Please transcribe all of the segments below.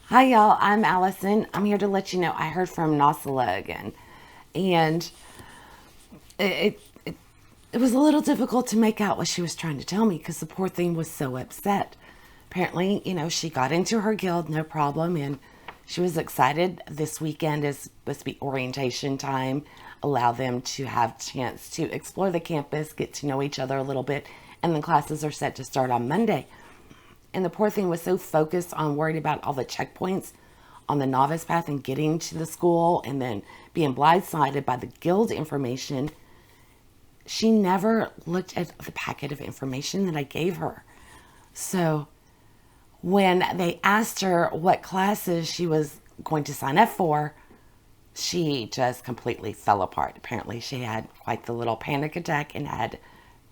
Hi, y'all. I'm Allison. I'm here to let you know I heard from Nosilla again. And it, it was a little difficult to make out what she was trying to tell me because the poor thing was so upset. Apparently, she got into her guild, no problem. And she was excited. This weekend is supposed to be orientation time, allow them to have chance to explore the campus, get to know each other a little bit. And then classes are set to start on Monday. And the poor thing was so focused on worried about all the checkpoints on the novice path and getting to the school and then being blindsided by the guild information. She never looked at the packet of information that I gave her. So when they asked her what classes she was going to sign up for, she just completely fell apart. Apparently, she had quite the little panic attack and had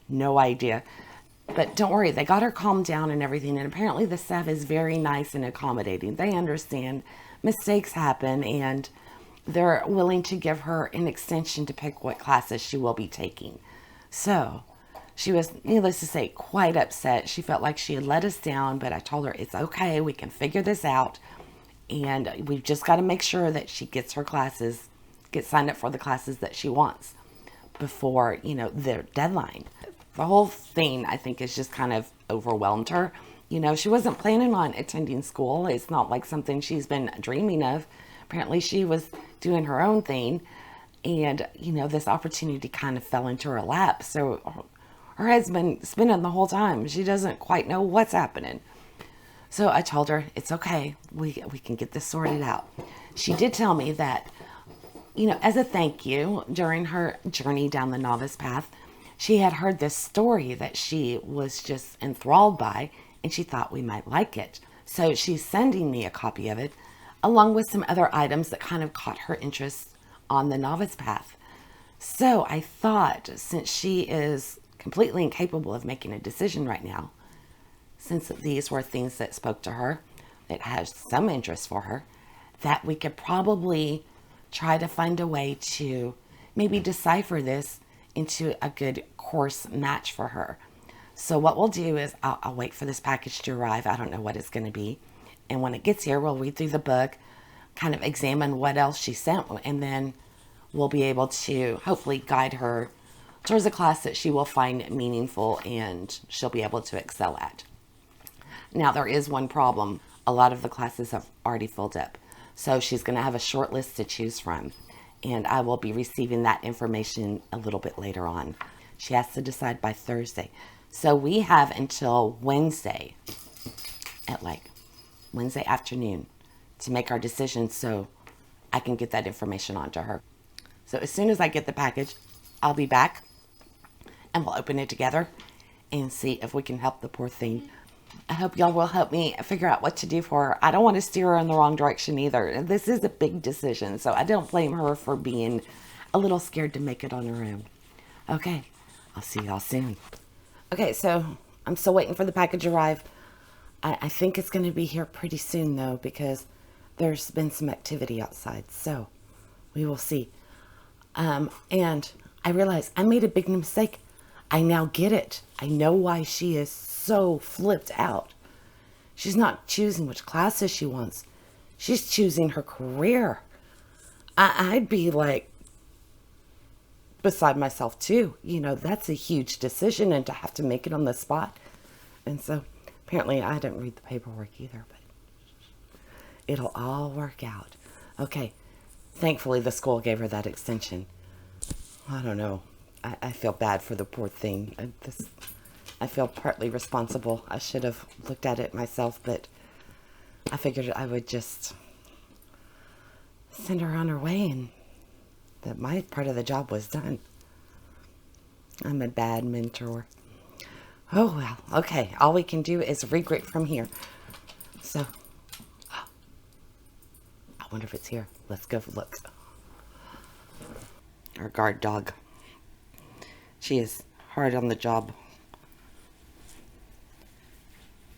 no idea. But don't worry, they got her calmed down and everything. And apparently, the staff is very nice and accommodating. They understand mistakes happen and they're willing to give her an extension to pick what classes she will be taking. So she was, needless to say, quite upset. She felt like she had let us down, but I told her it's okay. We can figure this out. And we've just got to make sure that she gets her classes, gets signed up for the classes that she wants before, the deadline. The whole thing, I think, has just kind of overwhelmed her. She wasn't planning on attending school. It's not like something she's been dreaming of. Apparently, she was doing her own thing. And, this opportunity kind of fell into her lap. So her head's been spinning the whole time. She doesn't quite know what's happening. So I told her, it's okay. We can get this sorted out. She did tell me that, as a thank you, during her journey down the novice path, she had heard this story that she was just enthralled by, and she thought we might like it. So she's sending me a copy of it, along with some other items that kind of caught her interest on the novice path. So I thought, since she is completely incapable of making a decision right now, since these were things that spoke to her, that has some interest for her, that we could probably try to find a way to maybe decipher this into a good course match for her. So what we'll do is I'll wait for this package to arrive. I don't know what it's going to be. And when it gets here, we'll read through the book, kind of examine what else she sent, and then we'll be able to hopefully guide her towards a class that she will find meaningful and she'll be able to excel at. Now, there is one problem. A lot of the classes have already filled up. So she's going to have a short list to choose from. And I will be receiving that information a little bit later on. She has to decide by Thursday. So we have until Wednesday at Wednesday afternoon to make our decision so I can get that information onto her. So as soon as I get the package, I'll be back and we'll open it together and see if we can help the poor thing. I hope y'all will help me figure out what to do for her. I don't want to steer her in the wrong direction either. This is a big decision, so I don't blame her for being a little scared to make it on her own. Okay, I'll see y'all soon. Okay, so I'm still waiting for the package to arrive. I think it's going to be here pretty soon, though, because there's been some activity outside, so we will see. And I realized I made a big mistake. I now get it. I know why she is so flipped out. She's not choosing which classes she wants. She's choosing her career. I'd be beside myself too. That's a huge decision and to have to make it on the spot. And so apparently I didn't read the paperwork either, but it'll all work out. Okay. Thankfully the school gave her that extension. I don't know. I feel bad for the poor thing. I feel partly responsible. I should have looked at it myself, but I figured I would just send her on her way and that my part of the job was done. I'm a bad mentor. Oh, well, okay. All we can do is regroup from here. So, I wonder if it's here. Let's go look. Our guard dog. She is hard on the job.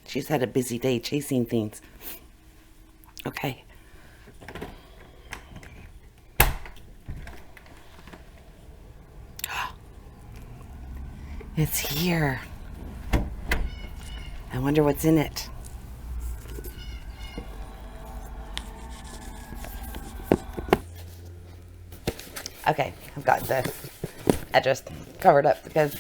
She's had a busy day chasing things. Okay. It's here. I wonder what's in it. Okay, I've got the address covered up because,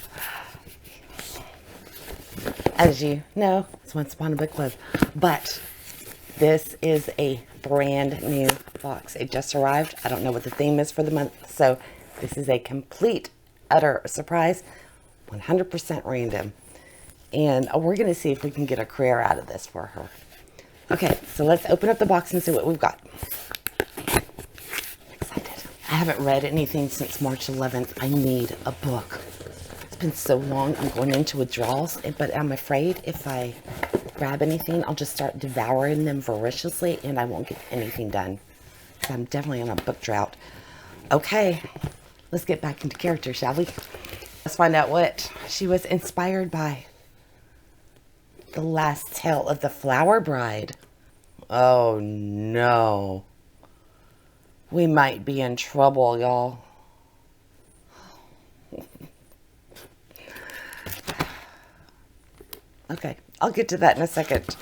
as you know, it's Once Upon a Book Club. But this is a brand new box. It just arrived. I don't know what the theme is for the month, so this is a complete, utter surprise, 100% random. And we're going to see if we can get a career out of this for her. Okay, so let's open up the box and see what we've got. Excited. I haven't read anything since March 11th. I need a book. It's been so long. I'm going into withdrawals, but I'm afraid if I grab anything, I'll just start devouring them voraciously and I won't get anything done. I'm definitely on a book drought. Okay, let's get back into character, shall we? Let's find out what she was inspired by. The last tale of the Flower Bride. Oh no. We might be in trouble, y'all. Okay, I'll get to that in a second.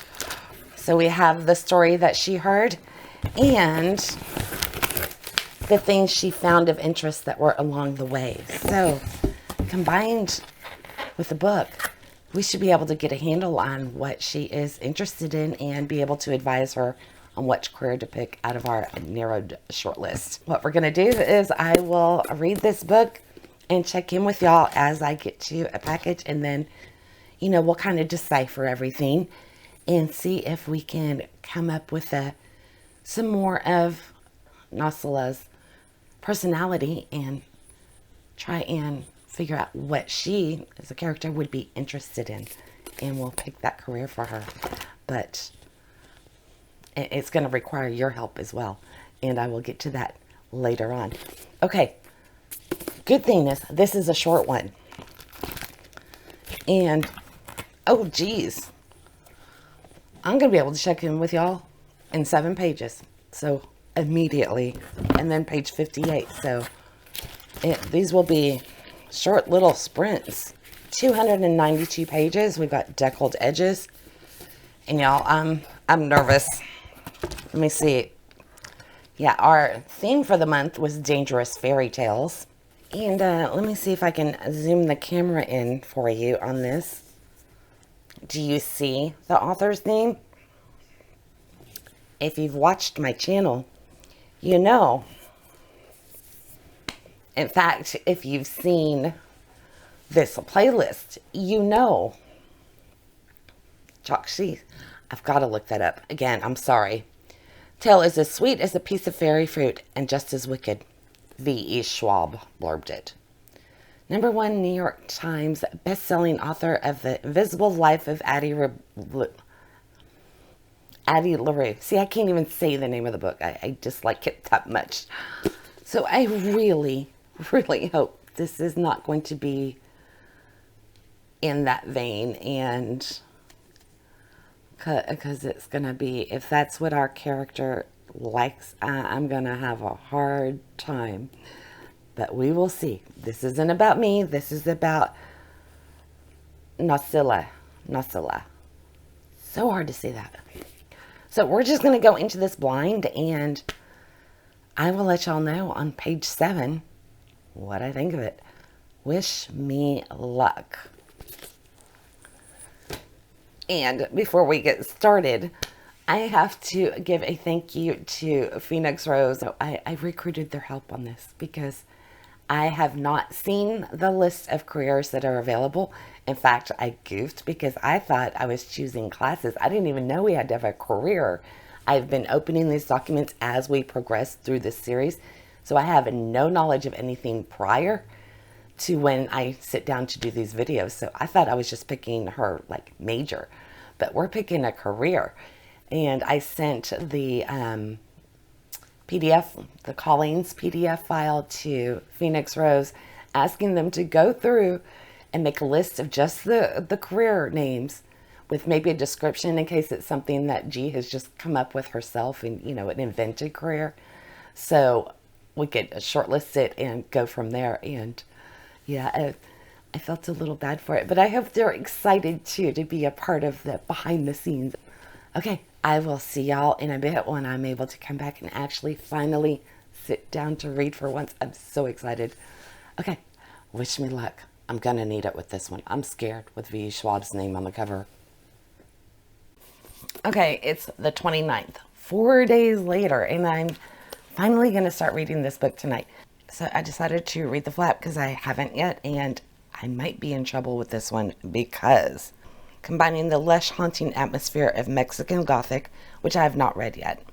So we have the story that she heard and the things she found of interest that were along the way. So combined with the book, we should be able to get a handle on what she is interested in and be able to advise her on which career to pick out of our narrowed shortlist. What we're going to do is I will read this book and check in with y'all as I get to a package, and then, you know, we'll kind of decipher everything and see if we can come up with some more of Nosilla's personality and try and figure out what she, as a character, would be interested in. And we'll pick that career for her. But it's going to require your help as well. And I will get to that later on. Okay. Good thing is, this is a short one. And, oh geez. I'm going to be able to check in with y'all in 7 pages. So, immediately. And then page 58. So, these will be short little sprints. 292 pages. We've got deckled edges. And y'all, I'm nervous. Let me see. Yeah, our theme for the month was Dangerous Fairy Tales. And let me see if I can zoom the camera in for you on this. Do you see the author's name? If you've watched my channel, you know. In fact, if you've seen this playlist, you know. Chokshi. I've got to look that up. Again, I'm sorry. Tale is as sweet as a piece of fairy fruit and just as wicked. V.E. Schwab blurbed it. #1 New York Times best-selling author of The Invisible Life of Addie LaRue. See, I can't even say the name of the book. I just like it that much. So I really, really hope this is not going to be in that vein, and because it's going to be, if that's what our character likes, I'm going to have a hard time. But we will see. This isn't about me. This is about Nosilla. Nosilla. So hard to say that. So we're just going to go into this blind, and I will let y'all know on page 7 what I think of it. Wish me luck. And before we get started, I have to give a thank you to Phenexrose. So I recruited their help on this because I have not seen the list of careers that are available. In fact, I goofed because I thought I was choosing classes. I didn't even know we had to have a career. I've been opening these documents as we progress through this series, so I have no knowledge of anything prior to when I sit down to do these videos. So I thought I was just picking her like major, but we're picking a career. And I sent the PDF, the Colleen's PDF file to Phenexrose, asking them to go through and make a list of just the career names with maybe a description in case it's something that G has just come up with herself and, you know, an invented career. So we could shortlist it and go from there. And yeah, I felt a little bad for it, but I hope they're excited too to be a part of the behind the scenes. Okay, I will see y'all in a bit when I'm able to come back and actually finally sit down to read for once. I'm so excited. Okay, wish me luck. I'm going to need it with this one. I'm scared with V. Schwab's name on the cover. Okay, it's the 29th, 4 days later, and I'm finally going to start reading this book tonight. So I decided to read the flap because I haven't yet, and I might be in trouble with this one because combining the lush, haunting atmosphere of Mexican Gothic, which I have not read yet,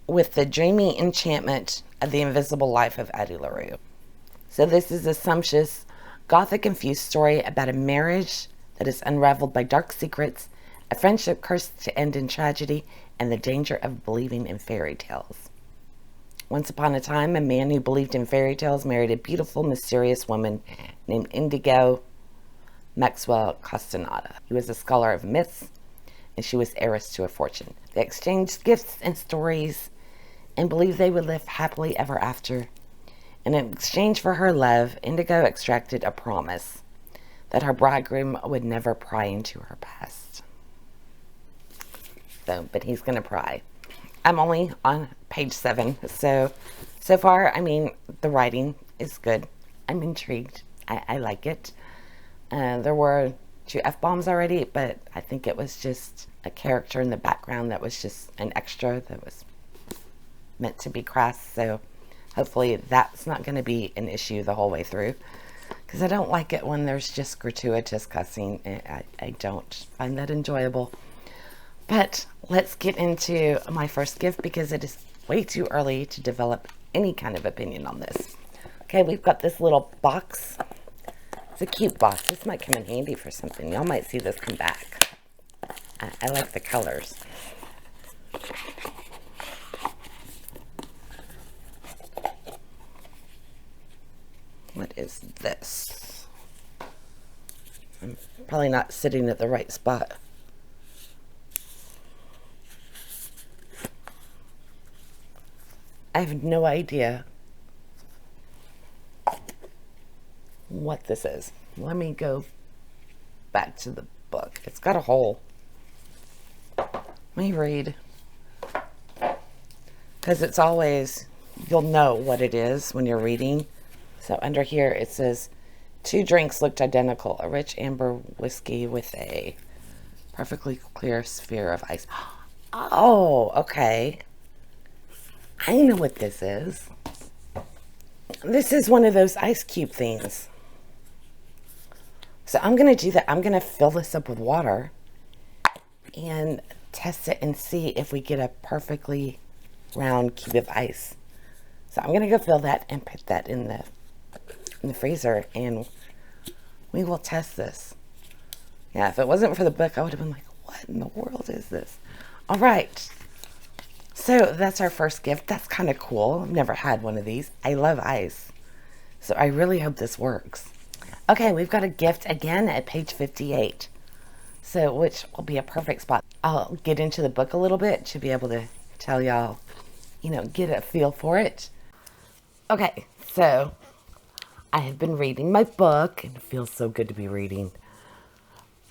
with the dreamy enchantment of the invisible life of Addie LaRue. So this is a sumptuous, Gothic-infused story about a marriage that is unraveled by dark secrets, a friendship cursed to end in tragedy, and the danger of believing in fairy tales. Once upon a time, a man who believed in fairy tales married a beautiful, mysterious woman named Indigo Maxwell Castaneda. He was a scholar of myths, and she was heiress to a fortune. They exchanged gifts and stories and believed they would live happily ever after. And in exchange for her love, Indigo extracted a promise that her bridegroom would never pry into her past. But he's going to pry. I'm only on page 7, so far, I mean, the writing is good. I'm intrigued. I like it. There were 2 F-bombs already, but I think it was just a character in the background that was just an extra that was meant to be crass, so hopefully that's not going to be an issue the whole way through, because I don't like it when there's just gratuitous cussing. I don't find that enjoyable. But let's get into my first gift because it is way too early to develop any kind of opinion on this. Okay, we've got this little box. It's a cute box. This might come in handy for something. Y'all might see this come back. I like the colors. What is this? I'm probably not sitting at the right spot. I have no idea what this is. Let me go back to the book. It's got a hole. Let me read. Because it's always, you'll know what it is when you're reading. So under here it says, 2 drinks looked identical. A rich amber whiskey with a perfectly clear sphere of ice. Oh, okay. I know what this is. This is one of those ice cube things. So I'm going to do that. I'm going to fill this up with water and test it and see if we get a perfectly round cube of ice. So I'm going to go fill that and put that in the freezer, and we will test this. Yeah, if it wasn't for the book, I would have been like, what in the world is this? All right. So that's our first gift. That's kind of cool. I've never had one of these. I love ice. So I really hope this works. Okay, we've got a gift again at page 58. So, which will be a perfect spot. I'll get into the book a little bit to be able to tell y'all, get a feel for it. Okay, so I have been reading my book, and it feels so good to be reading.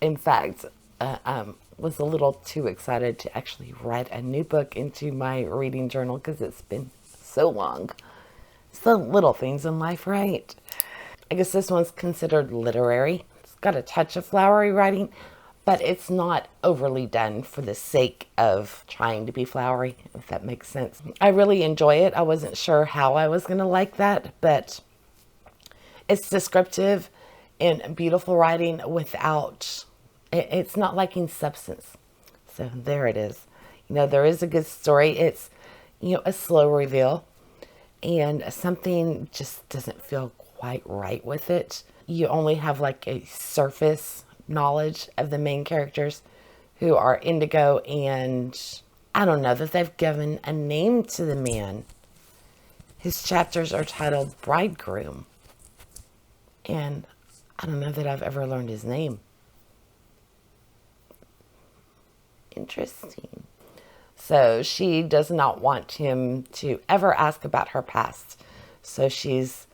In fact, was a little too excited to actually write a new book into my reading journal because it's been so long. It's the little things in life, right? I guess this one's considered literary. It's got a touch of flowery writing, but it's not overly done for the sake of trying to be flowery, if that makes sense. I really enjoy it. I wasn't sure how I was going to like that, but it's descriptive and beautiful writing without... It's not lacking substance. So there it is. There is a good story. It's, a slow reveal. And something just doesn't feel quite right with it. You only have like a surface knowledge of the main characters, who are Indigo, and I don't know that they've given a name to the man. His chapters are titled Bridegroom. And I don't know that I've ever learned his name. Interesting. So she does not want him to ever ask about her past. So she's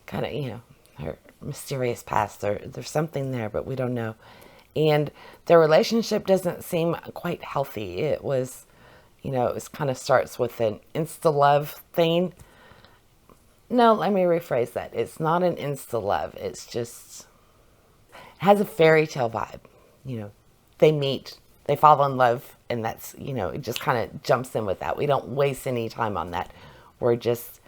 kind of, her mysterious past. There's something there, but we don't know. And their relationship doesn't seem quite healthy. It was, You know, it kind of starts with an insta-love thing. No, let me rephrase that. It's not an insta-love. It's just, it has a fairy tale vibe. You know, they meet, they fall in love, and that's, you know, it just kind of jumps in with that. We don't waste any time on that. We're just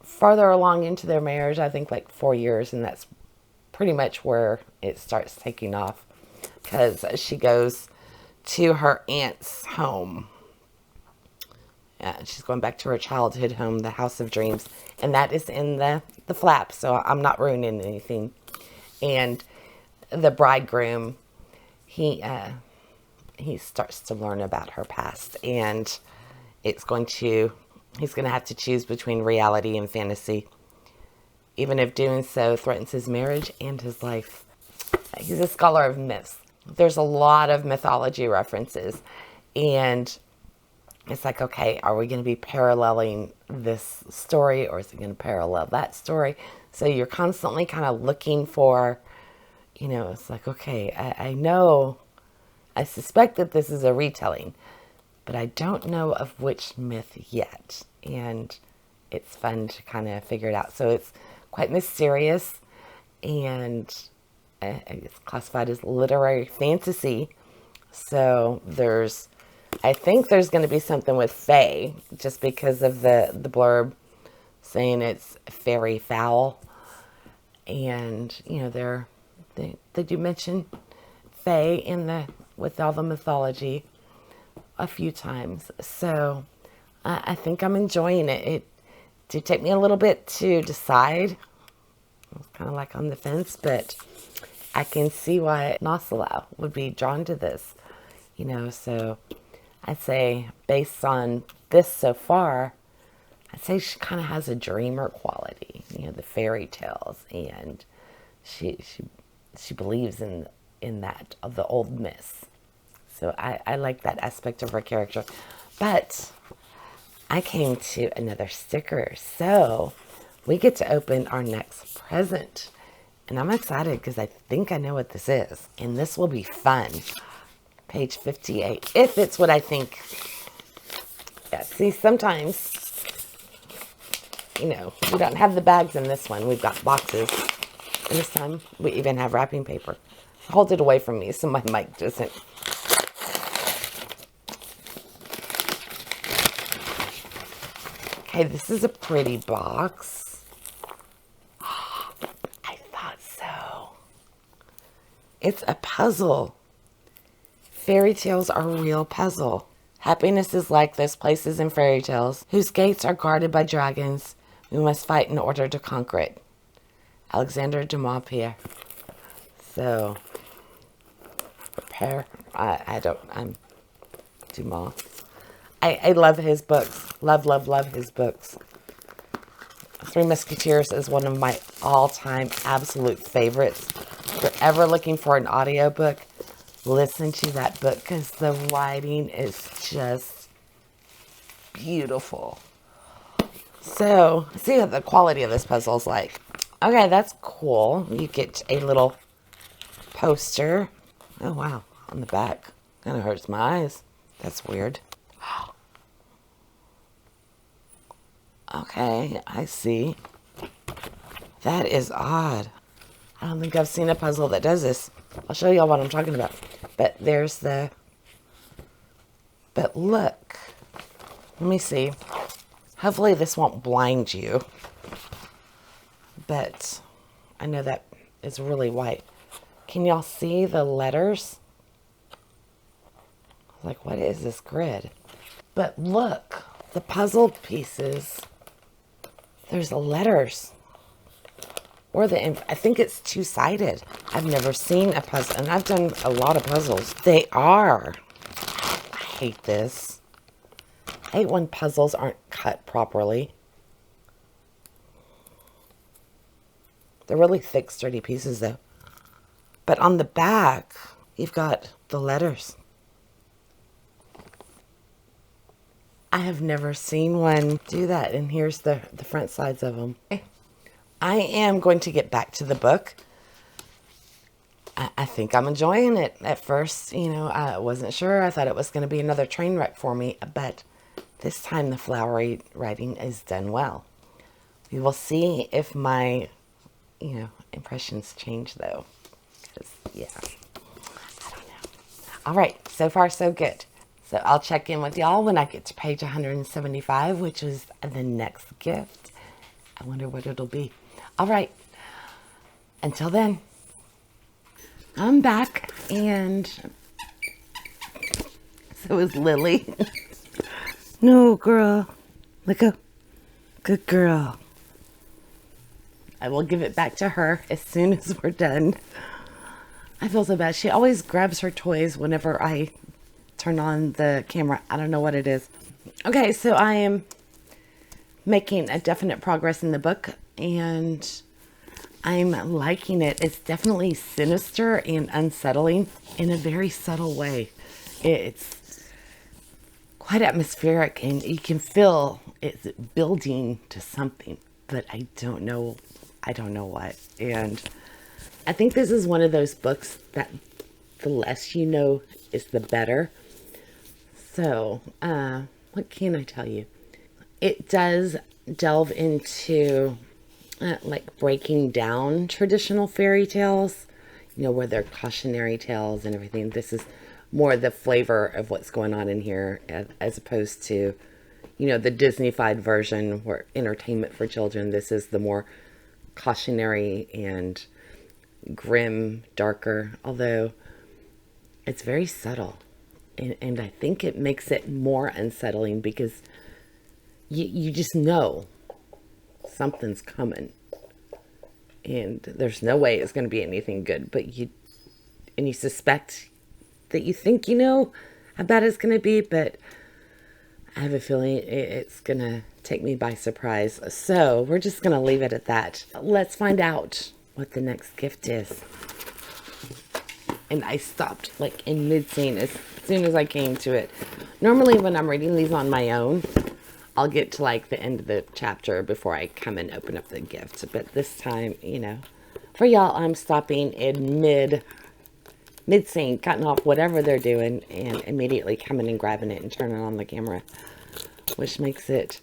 farther along into their marriage, I think like 4 years, and that's pretty much where it starts taking off, because she goes to her aunt's home. She's going back to her childhood home, the House of Dreams, and that is in the flap, so I'm not ruining anything. And the bridegroom, he starts to learn about her past, and he's going to have to choose between reality and fantasy, even if doing so threatens his marriage and his life. He's a scholar of myths. There's a lot of mythology references, and it's like, okay, are we going to be paralleling this story, or is it going to parallel that story? So you're constantly kind of looking for, you know, it's like, okay, I suspect that this is a retelling, but I don't know of which myth yet. And it's fun to kind of figure it out. So it's quite mysterious, and it's classified as literary fantasy. So I think there's going to be something with fae, just because of the blurb saying it's fairy foul. And, you know, they do mention fae with all the mythology a few times. So I think I'm enjoying it. It did take me a little bit to decide. I was kind of like on the fence, but I can see why Nosilla would be drawn to this, you know. So I'd say, based on this so far, I'd say she kind of has a dreamer quality, you know, the fairy tales, and she believes in that, of the old myths. So I like that aspect of her character. But I came to another sticker, so we get to open our next present. And I'm excited because I think I know what this is, and this will be fun. Page 58, if it's what I think. Yeah, see, sometimes, you know, we don't have the bags in this one. We've got boxes. And this time, we even have wrapping paper. Hold it away from me so my mic doesn't. Okay, this is a pretty box. I thought so. It's a puzzle. Fairy tales are a real puzzle. Happiness is like those places in fairy tales whose gates are guarded by dragons. We must fight in order to conquer it. Alexander Dumas Pierre. So, I'm Dumas. I love his books. Love his books. Three Musketeers is one of my all-time absolute favorites. If you're ever looking for an audiobook, listen to that book, because the writing is just beautiful. So, see what the quality of this puzzle is like. Okay, that's cool. You get a little poster. Oh, wow. On the back. Kind of hurts my eyes. That's weird. Okay, I see. That is odd. I don't think I've seen a puzzle that does this. I'll show y'all what I'm talking about. But there's the... But look. Let me see. Hopefully this won't blind you. But I know that is really white. Can y'all see the letters? Like, what is this grid? But look. The puzzle pieces. There's the letters. Or I think it's two-sided. I've never seen a puzzle, and I've done a lot of puzzles. They are. I hate this. I hate when puzzles aren't cut properly. They're really thick, sturdy pieces, though. But on the back, you've got the letters. I have never seen one do that, and here's the front sides of them. I am going to get back to the book. I think I'm enjoying it. At first, I wasn't sure. I thought it was going to be another train wreck for me, but this time the flowery writing is done well. We will see if my, impressions change though. 'Cause, yeah, I don't know. All right, so far so good. So I'll check in with y'all when I get to page 175, which is the next gift. I wonder what it'll be. All right, until then. I'm back, and so is Lily. No, girl. Let go. Good girl. I will give it back to her as soon as we're done. I feel so bad. She always grabs her toys whenever I turn on the camera. I don't know what it is. Okay, so I am making a definite progress in the book, and I'm liking it. It's definitely sinister and unsettling in a very subtle way. It's quite atmospheric, and you can feel it's building to something, but I don't know what. And I think this is one of those books that the less you know is the better. So, what can I tell you? It does delve into like breaking down traditional fairy tales, where they're cautionary tales and everything. This is more the flavor of what's going on in here, as opposed to, the Disney-fied version where entertainment for children. This is the more cautionary and grim, darker, although it's very subtle. And I think it makes it more unsettling because you just know something's coming, and there's no way it's going to be anything good, but you suspect that you think how bad it's going to be, but I have a feeling it's going to take me by surprise. So we're just going to leave it at that. Let's find out what the next gift is. And I stopped like in mid-scene as soon as I came to it. Normally when I'm reading these on my own, I'll get to like the end of the chapter before I come and open up the gift. But this time, for y'all, I'm stopping in mid-scene, cutting off whatever they're doing and immediately coming and grabbing it and turning on the camera, which makes it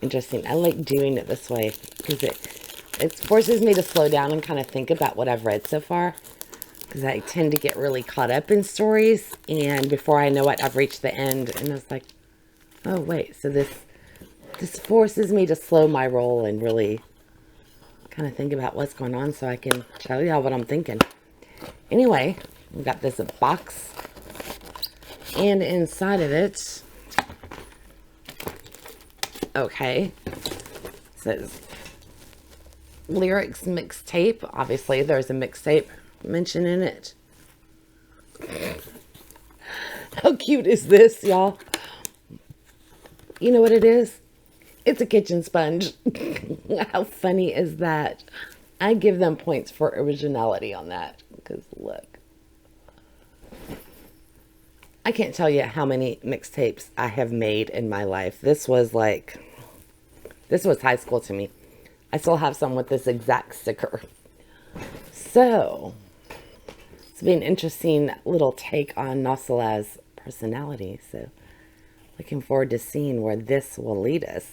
interesting. I like doing it this way because it forces me to slow down and kind of think about what I've read so far, because I tend to get really caught up in stories, and before I know it, I've reached the end and it's like, oh wait, so this forces me to slow my roll and really kind of think about what's going on so I can tell y'all what I'm thinking. Anyway, we got this box, and inside of it, okay, says lyrics mixtape. Obviously, there's a mixtape mention in it. How cute is this, y'all? You know what it is? It's a kitchen sponge. How funny is that? I give them points for originality on that, because look. I can't tell you how many mixtapes I have made in my life. This was high school to me. I still have some with this exact sticker. So, it's been an interesting little take on Nosilla's personality. So, looking forward to seeing where this will lead us.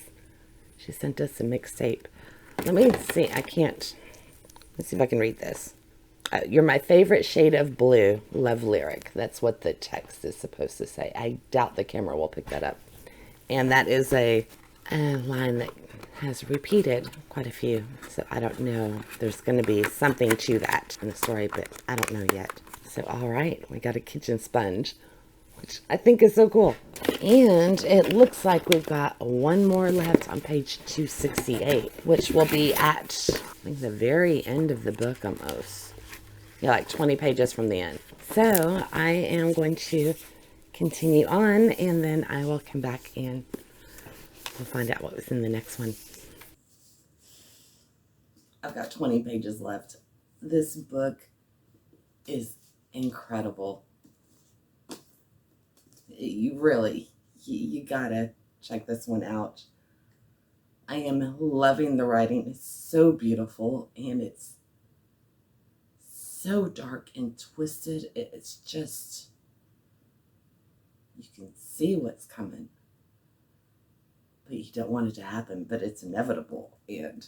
She sent us a mixtape. Let me see. Let's see if I can read this. You're my favorite shade of blue. Love lyric. That's what the text is supposed to say. I doubt the camera will pick that up. And that is a line that has repeated quite a few. So I don't know. There's going to be something to that in the story, but I don't know yet. So, all right. We got a kitchen sponge, which I think is so cool. And it looks like we've got one more left on page 268, which will be at, I think, the very end of the book almost. Yeah, like 20 pages from the end. So I am going to continue on, and then I will come back and we'll find out what was in the next one. I've got 20 pages left. This book is incredible. You gotta check this one out. I am loving the writing. It's so beautiful, and it's so dark and twisted. It's just, you can see what's coming, but you don't want it to happen, but it's inevitable. And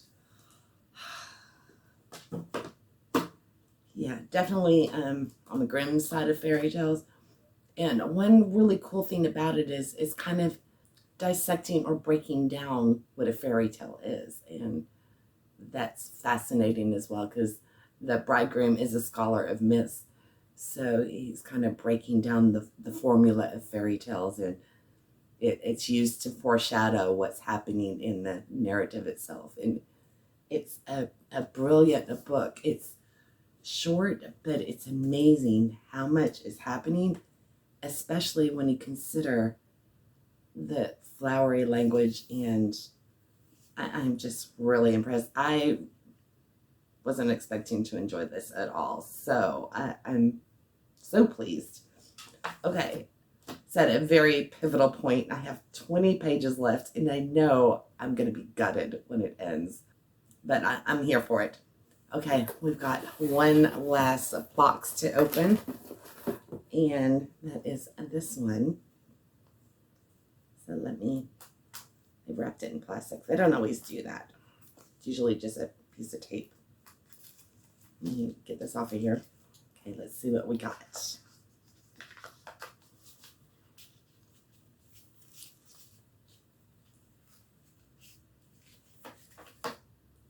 yeah, definitely on the grim side of fairy tales. And one really cool thing about it is it's kind of dissecting or breaking down what a fairy tale is. And that's fascinating as well, because the bridegroom is a scholar of myths. So he's kind of breaking down the formula of fairy tales, and it's used to foreshadow what's happening in the narrative itself. And it's a brilliant book. It's short, but it's amazing how much is happening, especially when you consider the flowery language. And I'm just really impressed. I wasn't expecting to enjoy this at all, so I'm so pleased. Okay, it's at a very pivotal point. I have 20 pages left, and I know I'm going to be gutted when it ends, but I'm here for it. Okay, we've got one last box to open, and that is this one. So I wrapped it in plastic. They don't always do that. It's usually just a piece of tape. Let me get this off of here. Okay, let's see what we got.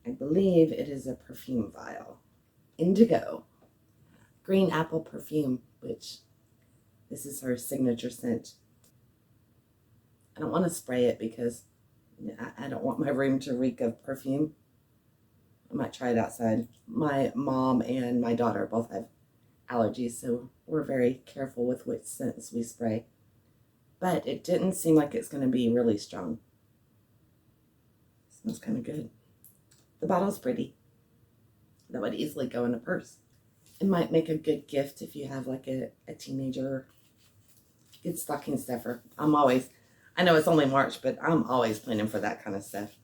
I believe it is a perfume vial. Indigo. Green apple perfume, which this is her signature scent. I don't want to spray it because I don't want my room to reek of perfume. I might try it outside. My mom and my daughter both have allergies, so we're very careful with which scents we spray. But it didn't seem like it's going to be really strong. It smells kind of good. The bottle's pretty. That would easily go in a purse. It might make a good gift if you have like a teenager. Good stocking stuffer. I know it's only March, but I'm always planning for that kind of stuff.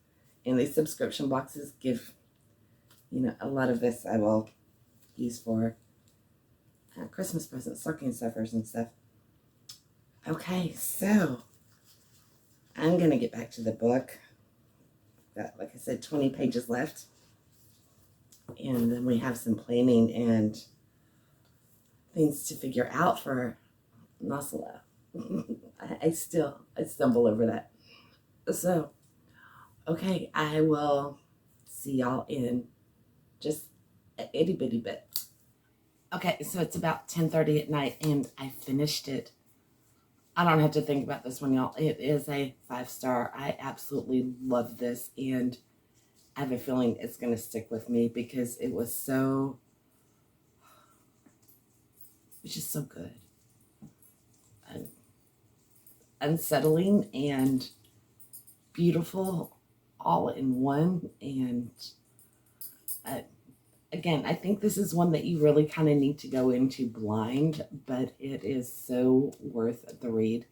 And these subscription boxes give, a lot of this I will use for Christmas presents, stocking stuffers and stuff. Okay, so I'm going to get back to the book. Got, like I said, 20 pages left. And then we have some planning and things to figure out for Nosilla. I stumble over that. So, okay, I will see y'all in just an itty bitty bit. Okay, so it's about 10:30 at night, and I finished it. I don't have to think about this one, y'all. It is a 5-star. I absolutely love this, and I have a feeling it's going to stick with me because it was just so good. Unsettling and beautiful all in one. And again, I think this is one that you really kind of need to go into blind, but it is so worth the read.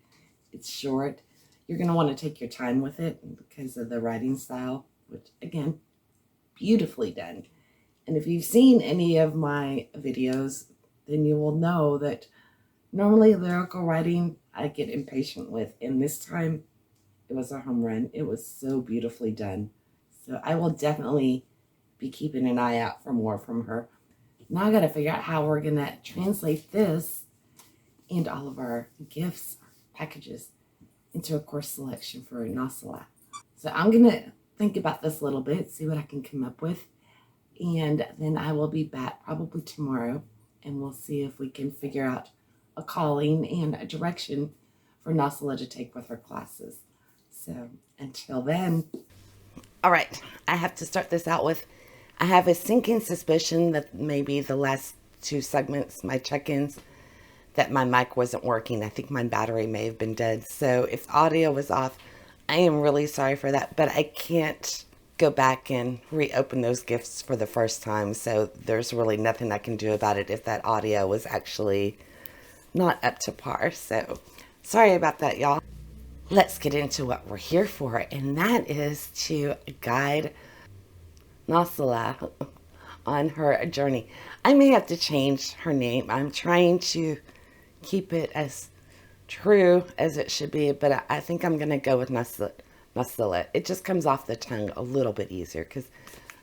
It's short. You're going to want to take your time with it because of the writing style, which again, beautifully done. And if you've seen any of my videos, then you will know that normally lyrical writing I get impatient with, and this time it was a home run. It was so beautifully done. So I will definitely be keeping an eye out for more from her. Now I got to figure out how we're going to translate this and all of our gifts, packages, into a course selection for Nosilla. So I'm going to think about this a little bit, see what I can come up with, and then I will be back probably tomorrow, and we'll see if we can figure out a calling and a direction for Nosilla to take with her classes. So until then. All right, I have to start this out with, I have a sinking suspicion that maybe the last 2 segments, my check-ins, that my mic wasn't working. I think my battery may have been dead. So if audio was off, I am really sorry for that, but I can't go back and reopen those gifts for the first time. So there's really nothing I can do about it if that audio was actually not up to par. So sorry about that, y'all. Let's get into what we're here for, and that is to guide Nosilla on her journey. I may have to change her name. I'm trying to keep it as true as it should be, but I think I'm going to go with Nosilla. It just comes off the tongue a little bit easier because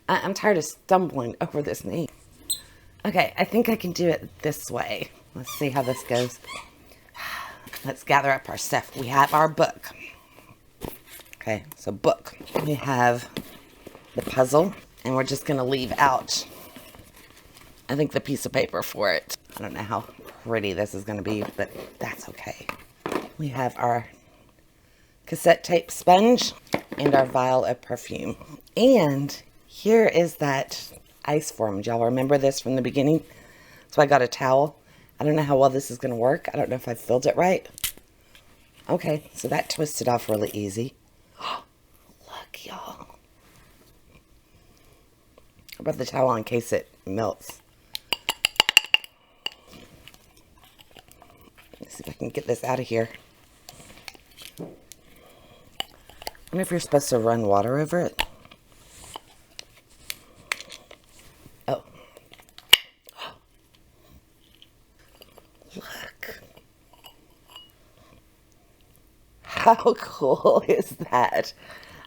I'm tired of stumbling over this name. Okay, I think I can do it this way. Let's see how this goes. Let's gather up our stuff. We have our book. Okay, so book. We have the puzzle, and we're just going to leave out, I think, the piece of paper for it. I don't know how pretty this is going to be, but that's okay. We have our cassette tape sponge and our vial of perfume. And here is that ice form. Y'all remember this from the beginning? So I got a towel. I don't know how well this is going to work. I don't know if I filled it right. Okay, so that twisted off really easy. Look, y'all. I brought the towel in case it melts. Let's see if I can get this out of here. I wonder if you're supposed to run water over it. Oh. Look. How cool is that?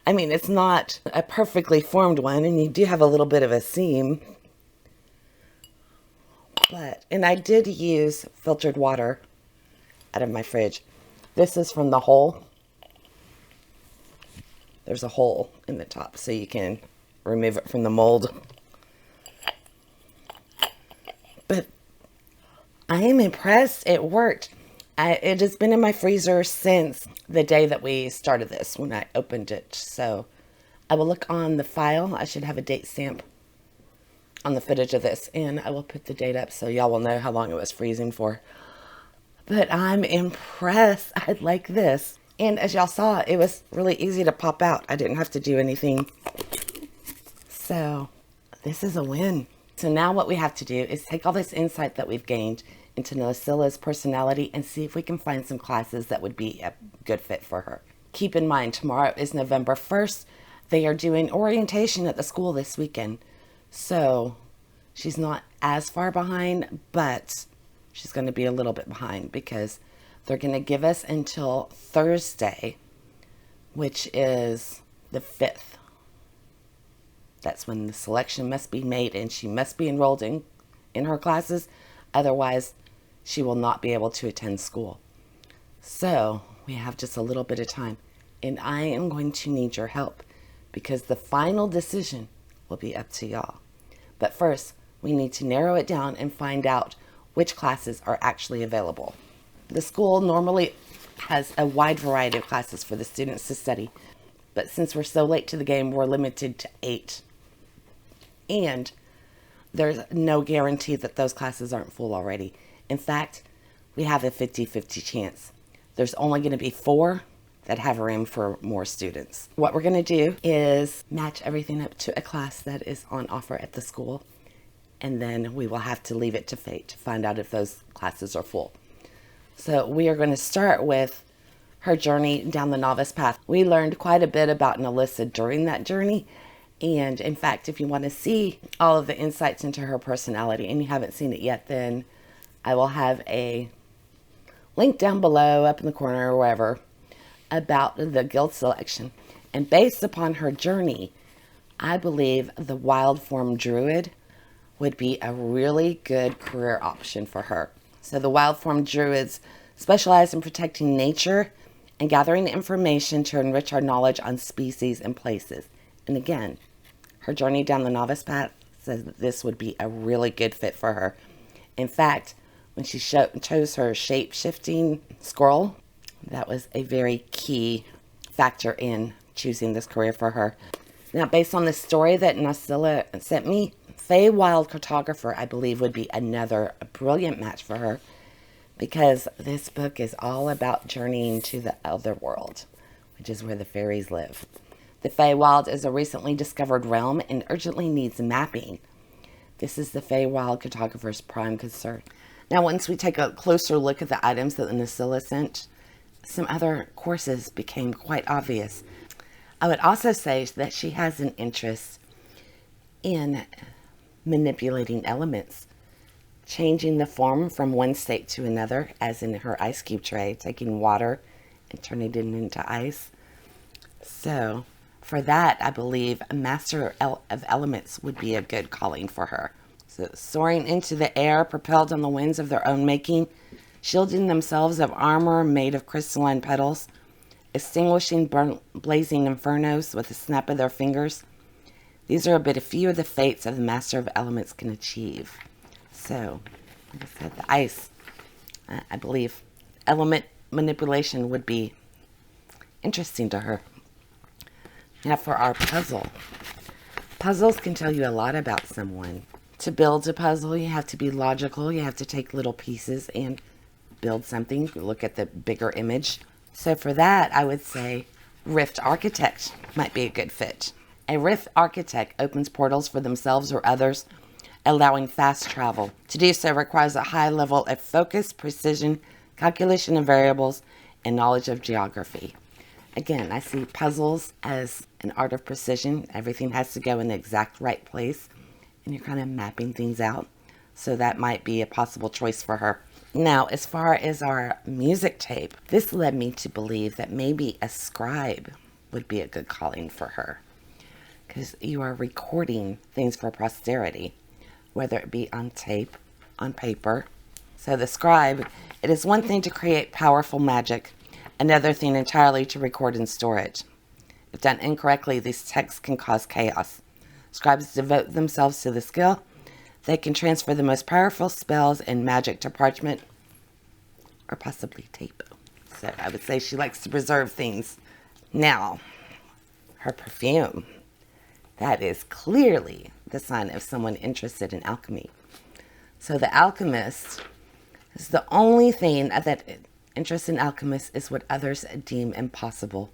I mean, it's not a perfectly formed one, and you do have a little bit of a seam. And I did use filtered water out of my fridge. This is from the hole. There's a hole in the top so you can remove it from the mold. But I am impressed. It worked. It has been in my freezer since the day that we started this, when I opened it. So I will look on the file. I should have a date stamp on the footage of this, and I will put the date up so y'all will know how long it was freezing for. But I'm impressed. I like this. And as y'all saw, it was really easy to pop out. I didn't have to do anything. So this is a win. So now what we have to do is take all this insight that we've gained into Nosilla's personality and see if we can find some classes that would be a good fit for her. Keep in mind, tomorrow is November 1st. They are doing orientation at the school this weekend. So she's not as far behind, but she's going to be a little bit behind because they're going to give us until Thursday, which is the 5th. That's when the selection must be made, and she must be enrolled in her classes. Otherwise, she will not be able to attend school. So we have just a little bit of time, and I am going to need your help because the final decision will be up to y'all. But first, we need to narrow it down and find out which classes are actually available. The school normally has a wide variety of classes for the students to study, but since we're so late to the game, we're limited to 8. And there's no guarantee that those classes aren't full already. In fact, we have a 50-50 chance. There's only going to be 4 that have room for more students. What we're going to do is match everything up to a class that is on offer at the school, and then we will have to leave it to fate to find out if those classes are full. So we are going to start with her journey down the novice path. We learned quite a bit about Nosilla during that journey. And in fact, if you want to see all of the insights into her personality and you haven't seen it yet, then I will have a link down below, up in the corner or wherever, about the guild selection. And based upon her journey, I believe the wild form druid would be a really good career option for her. So the wild form druids specialize in protecting nature and gathering information to enrich our knowledge on species and places. And again, her journey down the novice path says that this would be a really good fit for her. In fact, when she chose her shape-shifting scroll, that was a very key factor in choosing this career for her. Now, based on the story that Nosilla sent me, Feywild Cartographer, I believe, would be another brilliant match for her because this book is all about journeying to the other world, which is where the fairies live. The Feywild is a recently discovered realm and urgently needs mapping. This is the Feywild Cartographer's prime concern. Now, once we take a closer look at the items that Nosilla sent, some other courses became quite obvious. I would also say that she has an interest in manipulating elements, changing the form from one state to another, as in her ice cube tray, taking water and turning it into ice. So for that, I believe a master of elements would be a good calling for her. So soaring into the air, propelled on the winds of their own making, shielding themselves of armor made of crystalline petals, extinguishing blazing infernos with a snap of their fingers. These are but a few of the fates of the master of elements can achieve. So, like I said, the ice, I believe element manipulation would be interesting to her. Now for our puzzle. Puzzles can tell you a lot about someone. To build a puzzle, you have to be logical. You have to take little pieces and build something. Look at the bigger image. So for that, I would say Rift Architect might be a good fit. A Rift Architect opens portals for themselves or others, allowing fast travel. To do so requires a high level of focus, precision, calculation of variables, and knowledge of geography. Again, I see puzzles as an art of precision. Everything has to go in the exact right place, and you're kind of mapping things out. So that might be a possible choice for her. Now, as far as our music tape, this led me to believe that maybe a scribe would be a good calling for her, because you are recording things for posterity, whether it be on tape, on paper. So the scribe, it is one thing to create powerful magic, another thing entirely to record and store it. If done incorrectly, these texts can cause chaos. Scribes devote themselves to the skill. They can transfer the most powerful spells and magic to parchment or possibly tape. So I would say she likes to preserve things. Now, her perfume. That is clearly the sign of someone interested in alchemy. So the alchemist is the only thing that interest in alchemists is what others deem impossible.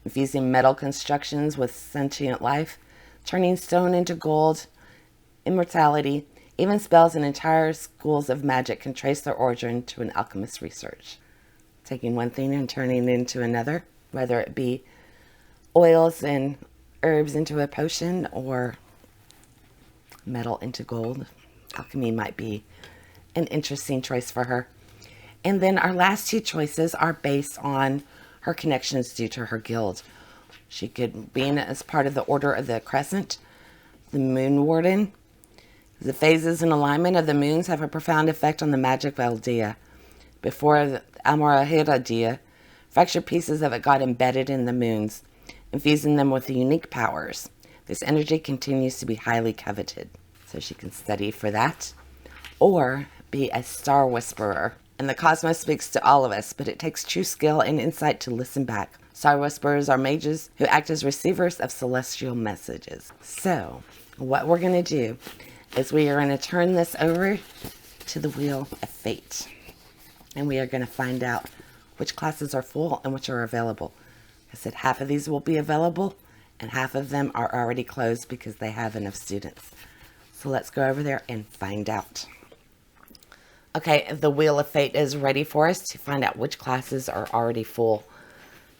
Infusing metal constructions with sentient life, turning stone into gold, immortality, even spells and entire schools of magic can trace their origin to an alchemist's research. Taking one thing and turning it into another, whether it be oils and herbs into a potion or metal into gold. Alchemy might be an interesting choice for her. And then our last two choices are based on her connections due to her guild. She could be in as part of the Order of the Crescent, the Moon Warden. The phases and alignment of the moons have a profound effect on the magic of Aldea. Before the Almorahira Dea, fractured pieces of it got embedded in the moons, infusing them with unique powers. This energy continues to be highly coveted, so she can study for that. Or be a star whisperer. And the cosmos speaks to all of us, but it takes true skill and insight to listen back. Star whisperers are mages who act as receivers of celestial messages. So, what we're going to do is we are going to turn this over to the Wheel of Fate. And we are going to find out which classes are full and which are available. I said half of these will be available, and half of them are already closed because they have enough students. So let's go over there and find out. Okay, the Wheel of Fate is ready for us to find out which classes are already full.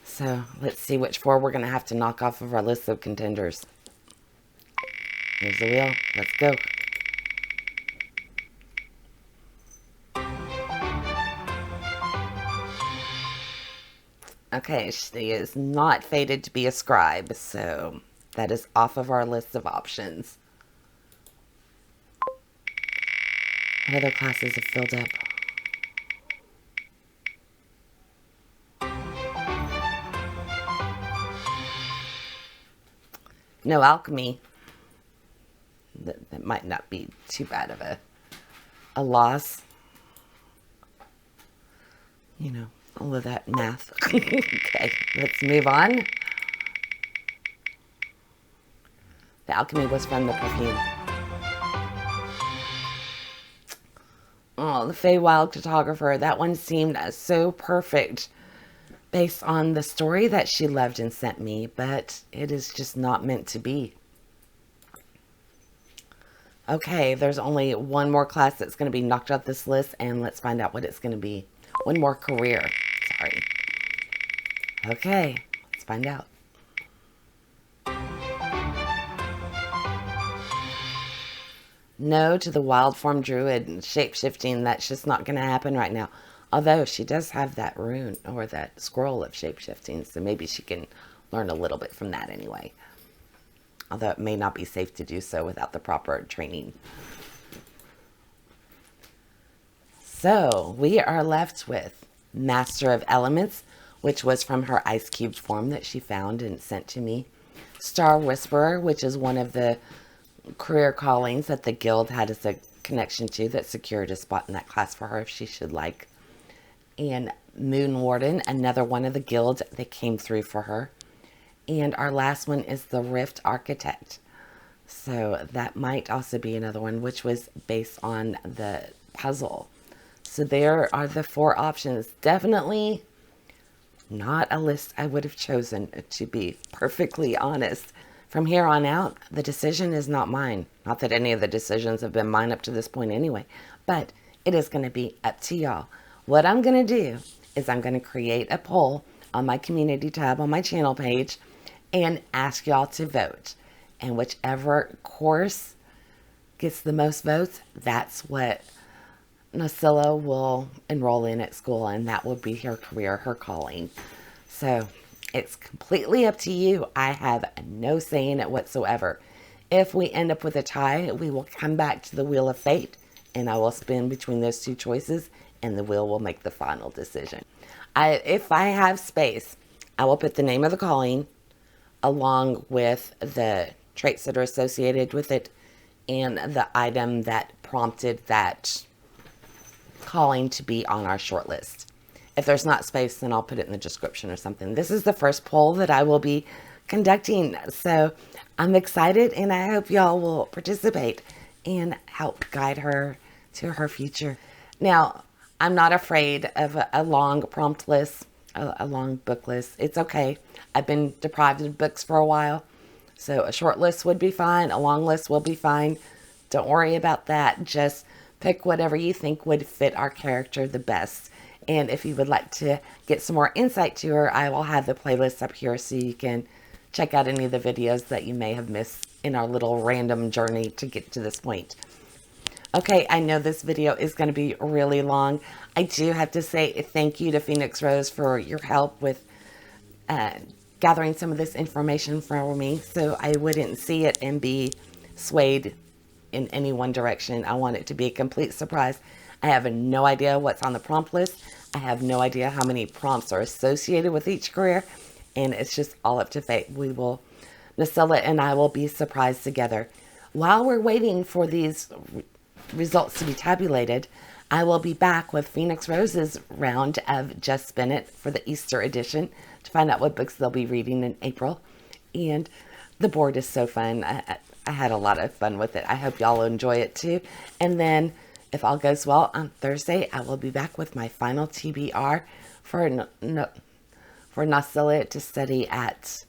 So let's see which four we're going to have to knock off of our list of contenders. Here's the wheel. Let's go. Okay, she is not fated to be a scribe, so that is off of our list of options. What other classes have filled up? No alchemy. That might not be too bad of a loss. You know, all of that math. Okay, let's move on. The alchemy was from the perfume. Oh, the Feywild Cartographer. That one seemed so perfect based on the story that she loved and sent me, but it is just not meant to be. Okay, there's only one more class that's going to be knocked off this list, and let's find out what it's going to be. One more career. Sorry. Okay, let's find out. no to the wild form druid and shape-shifting. That's just not going to happen right now. Although she does have that rune or that scroll of shape-shifting, so maybe she can learn a little bit from that anyway. Although it may not be safe to do so without the proper training. So we are left with Master of Elements, which was from her ice cubed form that she found and sent to me. Star Whisperer, which is one of the career callings that the guild had as a connection to that secured a spot in that class for her if she should like. And Moon Warden, another one of the guild that came through for her. And our last one is the Rift Architect. So that might also be another one, which was based on the puzzle. So there are the 4 options. Definitely not a list I would have chosen, to be perfectly honest. From here on out, the decision is not mine. Not that any of the decisions have been mine up to this point anyway, but it is going to be up to y'all. What I'm going to do is I'm going to create a poll on my community tab on my channel page and ask y'all to vote. And whichever course gets the most votes, that's what Nosilla will enroll in at school, and that will be her career, her calling. So it's completely up to you. I have no say in it whatsoever. If we end up with a tie, we will come back to the Wheel of Fate, and I will spin between those 2 choices, and the wheel will make the final decision. If I have space, I will put the name of the calling along with the traits that are associated with it and the item that prompted that calling to be on our short list. If there's not space, then I'll put it in the description or something. This is the first poll that I will be conducting, so I'm excited, and I hope y'all will participate and help guide her to her future. Now, I'm not afraid of a long prompt list, a long book list. It's okay. I've been deprived of books for a while, so a short list would be fine. A long list will be fine. Don't worry about that. Just pick whatever you think would fit our character the best. And if you would like to get some more insight to her, I will have the playlist up here so you can check out any of the videos that you may have missed in our little random journey to get to this point. Okay, I know this video is going to be really long. I do have to say thank you to Phenexrose for your help with gathering some of this information for me so I wouldn't see it and be swayed in any one direction. I want it to be a complete surprise. I have no idea what's on the prompt list. I have no idea how many prompts are associated with each career, and it's just all up to fate. Nosilla and I will be surprised together. While we're waiting for these results to be tabulated, I will be back with Phenexrose's round of Just Spin It for the Easter edition to find out what books they'll be reading in April. And the board is so fun. I had a lot of fun with it. I hope y'all enjoy it too. And then, if all goes well, on Thursday, I will be back with my final TBR for Nosilla to study at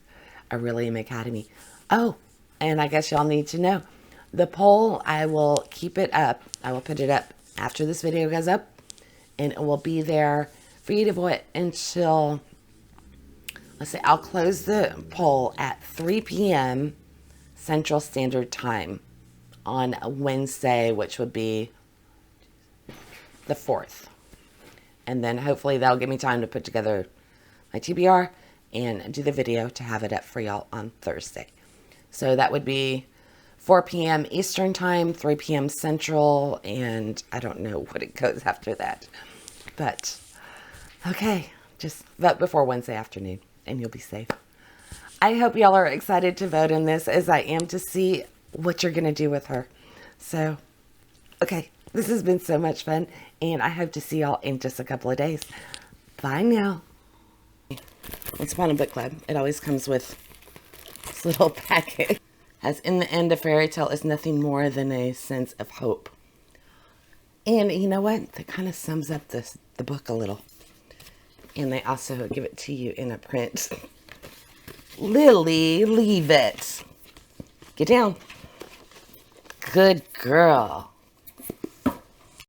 Orilium Academy. Oh, and I guess y'all need to know, the poll, I will keep it up. I will put it up after this video goes up, and it will be there for you to vote until, let's say, I'll close the poll at 3 p.m. Central Standard Time on Wednesday, which would be the 4th. And then hopefully that'll give me time to put together my TBR and do the video to have it up for y'all on Thursday. So that would be 4 p.m. Eastern Time, 3 p.m. Central, and I don't know what it goes after that. But, okay, just vote before Wednesday afternoon, and you'll be safe. I hope y'all are excited to vote in this, as I am to see what you're going to do with her. So, okay, this has been so much fun, and I hope to see y'all in just a couple of days. Bye now. Once Upon a Book Club, it always comes with this little packet. As in the end, a fairy tale is nothing more than a sense of hope. And you know what? That kind of sums up the book a little. And they also give it to you in a print. Lily, leave it. Get down. Good girl.